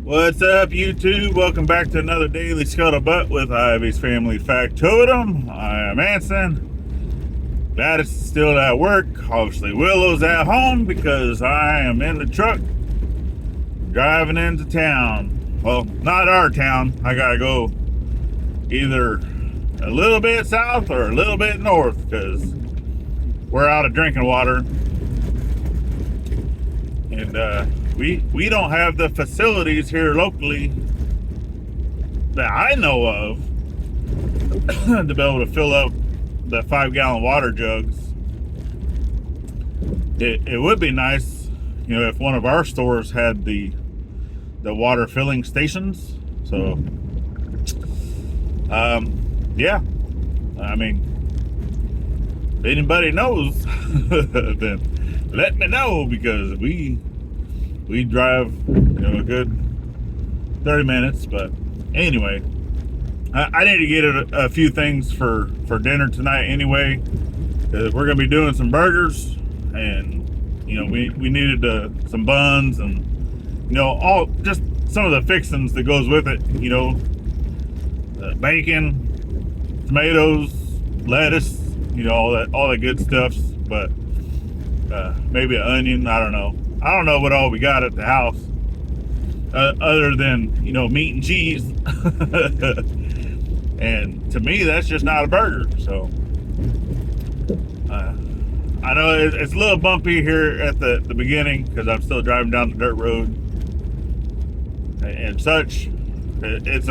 What's up, YouTube? Welcome back to another Daily Scuttlebutt with Ivy's Family Factotum. I am Anson. Dad is still at work. Obviously, Willow's at home because I am in the truck driving into town. Well, not our town. I gotta go either a little bit south or a little bit north because we're out of drinking water. And we don't have the facilities here locally that I know of to be able to fill up the 5-gallon water jugs. It would be nice, if one of our stores had the water filling stations. So, yeah, I mean, if anybody knows, then let me know because we drive a good 30 minutes. But anyway, I need to get a few things for dinner tonight anyway, because we're gonna be doing some burgers, and we needed some buns and all just some of the fixings that goes with it, bacon, tomatoes, lettuce, all that good stuff. But maybe an onion, I don't know what all we got at the house, other than meat and cheese. And to me, that's just not a burger. So I know it's a little bumpy here at the beginning because I'm still driving down the dirt road and such. It's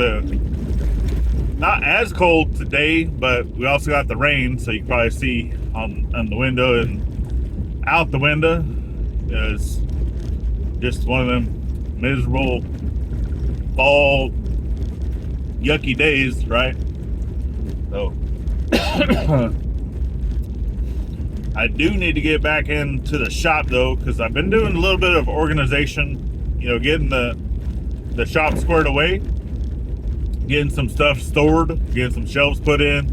not as cold today, but we also got the rain, so you can probably see on the window and out the window. It's just one of them miserable fall yucky days, right? So I do need to get back into the shop though, because I've been doing a little bit of organization, getting the shop squared away, getting some stuff stored, getting some shelves put in,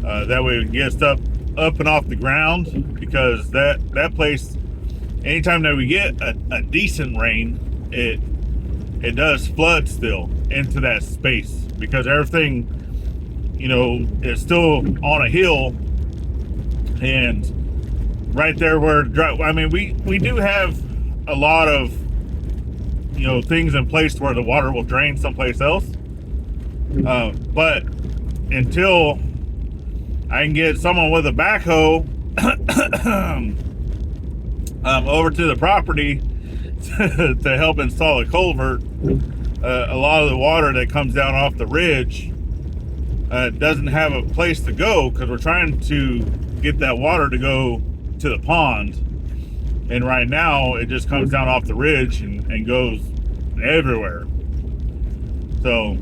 that way we can get stuff up and off the ground, because that place, anytime that we get a decent rain, it does flood still into that space, because everything is still on a hill. And right there where we do have a lot of things in place where the water will drain someplace else, but until I can get someone with a backhoe over to the property to help install a culvert, a lot of the water that comes down off the ridge doesn't have a place to go, because we're trying to get that water to go to the pond, and right now it just comes down off the ridge and goes everywhere. So,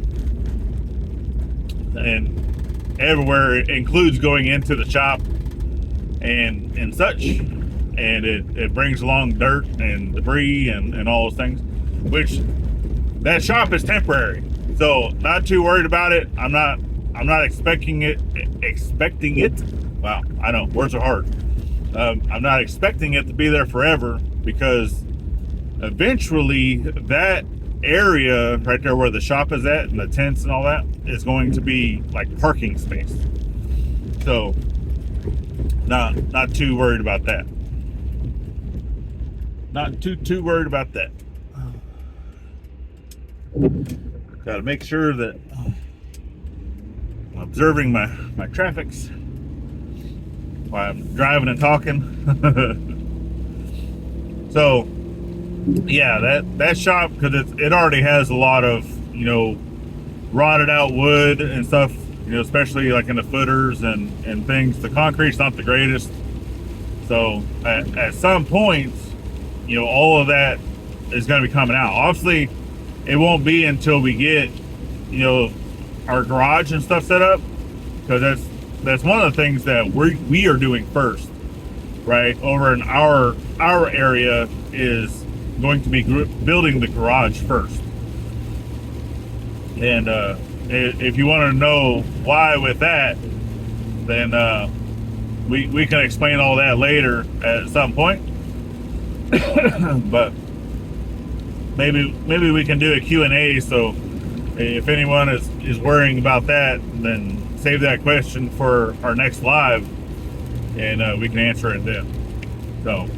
and everywhere includes going into the shop and such. And it brings along dirt and debris and all those things, which that shop is temporary, so not too worried about it. I'm not expecting it. Wow, I know, words are hard. I'm not expecting it to be there forever, because eventually that area right there where the shop is at and the tents and all that is going to be like parking space. So not too worried about that. Not too worried about that. Got to make sure that I'm observing my traffics while I'm driving and talking. So yeah, that shop, because it already has a lot of rotted out wood and stuff, especially like in the footers and things. The concrete's not the greatest, so at some point, all of that is going to be coming out. Obviously, it won't be until we get, our garage and stuff set up, because that's one of the things that we are doing first, right? Over in our area is going to be building the garage first. And if you want to know why with that, then we can explain all that later at some point. But maybe we can do a Q&A. So if anyone is worrying about that, then save that question for our next live, and we can answer it then. So,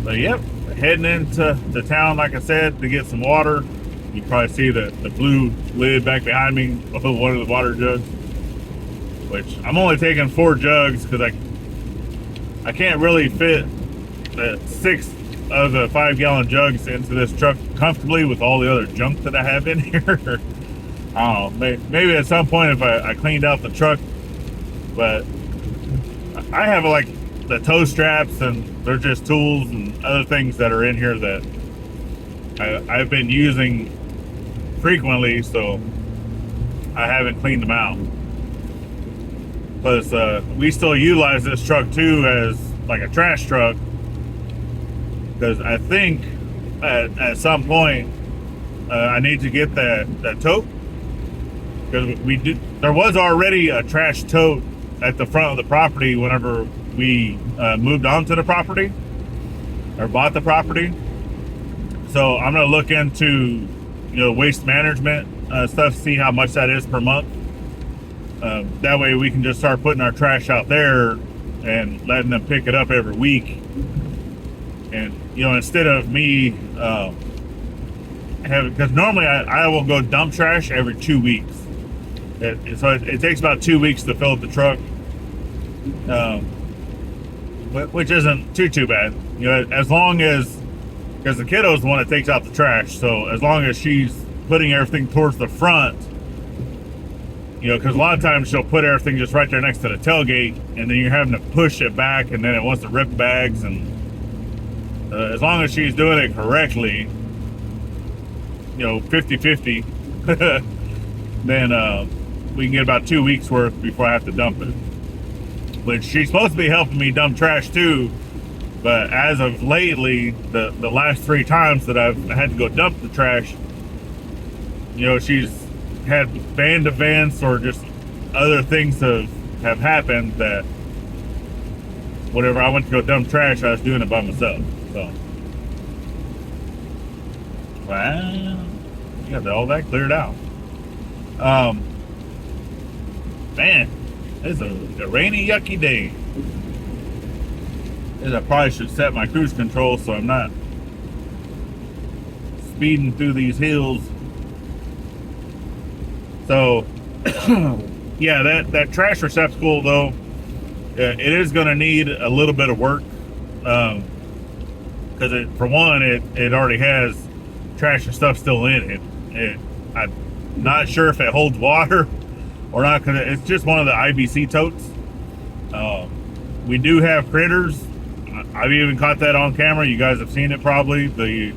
but yep, heading into the town, like I said, to get some water. You can probably see the blue lid back behind me of one of the water jugs, which I'm only taking 4 jugs because I can't really fit the 6 of the 5-gallon jugs into this truck comfortably with all the other junk that I have in here. I don't know, maybe at some point if I cleaned out the truck, but I have like the tow straps, and they're just tools and other things that are in here that I've been using frequently, so I haven't cleaned them out. Plus, we still utilize this truck too as like a trash truck, because I think at some point I need to get that tote, because there was already a trash tote at the front of the property whenever we moved onto the property or bought the property. So I'm gonna look into waste management stuff, see how much that is per month. That way we can just start putting our trash out there and letting them pick it up every week. And instead of me because normally I will go dump trash every 2 weeks. So it takes about 2 weeks to fill up the truck, which isn't too bad. As long as, because the kiddo's the one that takes out the trash, so as long as she's putting everything towards the front, because a lot of times she'll put everything just right there next to the tailgate, and then you're having to push it back, and then it wants to rip bags. And as long as she's doing it correctly, 50-50, then we can get about 2 weeks worth before I have to dump it. Which she's supposed to be helping me dump trash too, but as of lately, the last 3 times that I've had to go dump the trash, she's had band events or just other things have happened that whenever I went to go dump trash, I was doing it by myself. So, well, you got all that cleared out. Man, it's a rainy, yucky day. I probably should set my cruise control so I'm not speeding through these hills. So, yeah, that trash receptacle though, it is going to need a little bit of work, because for one, it already has trash and stuff still in it. I'm not sure if it holds water or not, because it's just one of the IBC totes. We do have critters. I've even caught that on camera. You guys have seen it probably.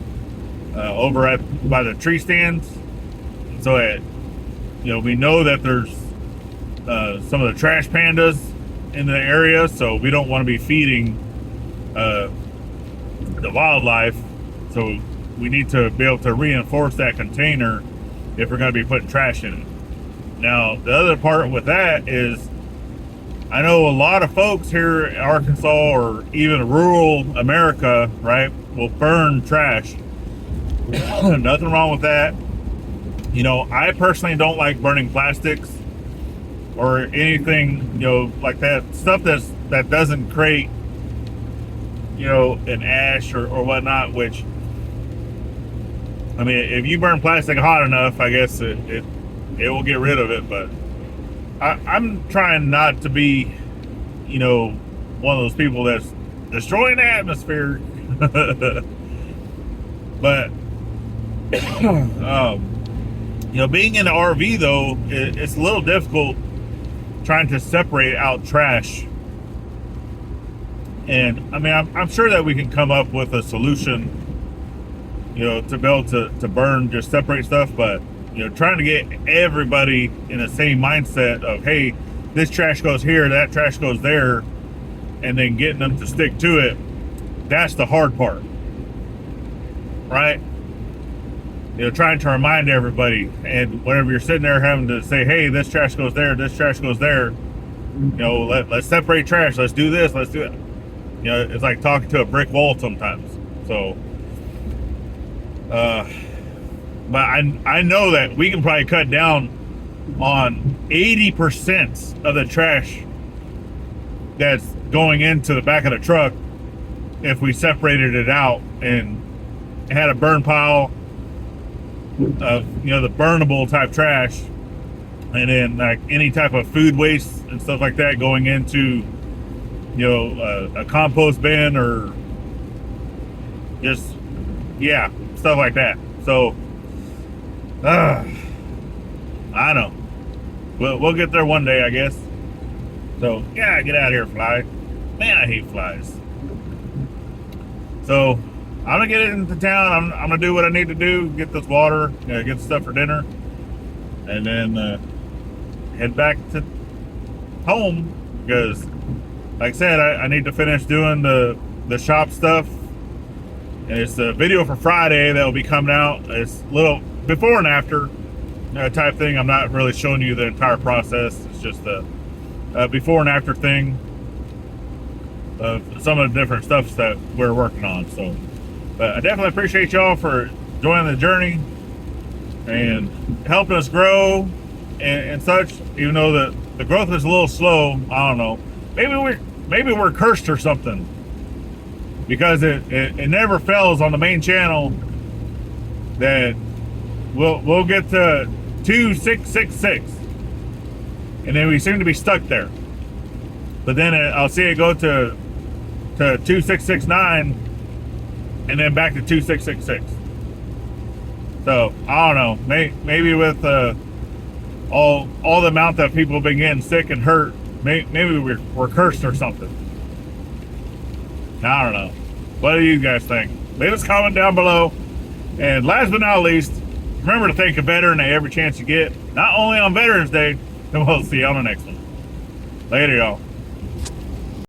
Over by the tree stands. So we know that there's some of the trash pandas in the area, so we don't want to be feeding the wildlife. So we need to be able to reinforce that container if we're going to be putting trash in it. Now, the other part with that is, I know a lot of folks here in Arkansas or even rural America, right, will burn trash. Nothing wrong with that. I personally don't like burning plastics or anything, like that. Stuff that doesn't create, an ash or whatnot, which, I mean, if you burn plastic hot enough, I guess it will get rid of it. But I'm trying not to be, one of those people that's destroying the atmosphere. But, being in the RV though, it's a little difficult trying to separate out trash. And I mean, I'm sure that we can come up with a solution, to be able to burn, just separate stuff. But, trying to get everybody in the same mindset of, hey, this trash goes here, that trash goes there, and then getting them to stick to it, that's the hard part, right? Trying to remind everybody, and whenever you're sitting there having to say, hey, this trash goes there, this trash goes there, let's separate trash, let's do this, let's do it. It's like talking to a brick wall sometimes. So Uh, but I know that we can probably cut down on 80% of the trash that's going into the back of the truck if we separated it out and had a burn pile of, you know, the burnable type trash, and then like any type of food waste and stuff like that going into, you know, a compost bin or just, yeah, stuff like that. So I know we'll get there one day, I guess. So yeah, get out of here, fly. Man, I hate flies. So I'm gonna get into town. I'm gonna do what I need to do, get this water, get stuff for dinner, and then head back to home, because like I said, I need to finish doing the shop stuff. And it's the video for Friday that will be coming out. It's a little before and after type thing. I'm not really showing you the entire process. It's just the before and after thing of some of the different stuff that we're working on. So, but I definitely appreciate y'all for joining the journey and helping us grow and such. Even though the growth is a little slow, I don't know. Maybe we're cursed or something, because it never fails on the main channel that we'll get to 2666, and then we seem to be stuck there. But then I'll see it go to 2669, and then back to 2666. So I don't know. Maybe with all the amount that people have been getting sick and hurt, maybe we're cursed or something. I don't know. What do you guys think? Leave us a comment down below. And last but not least, remember to thank a veteran at every chance you get. Not only on Veterans Day, and we'll see you on the next one. Later, y'all.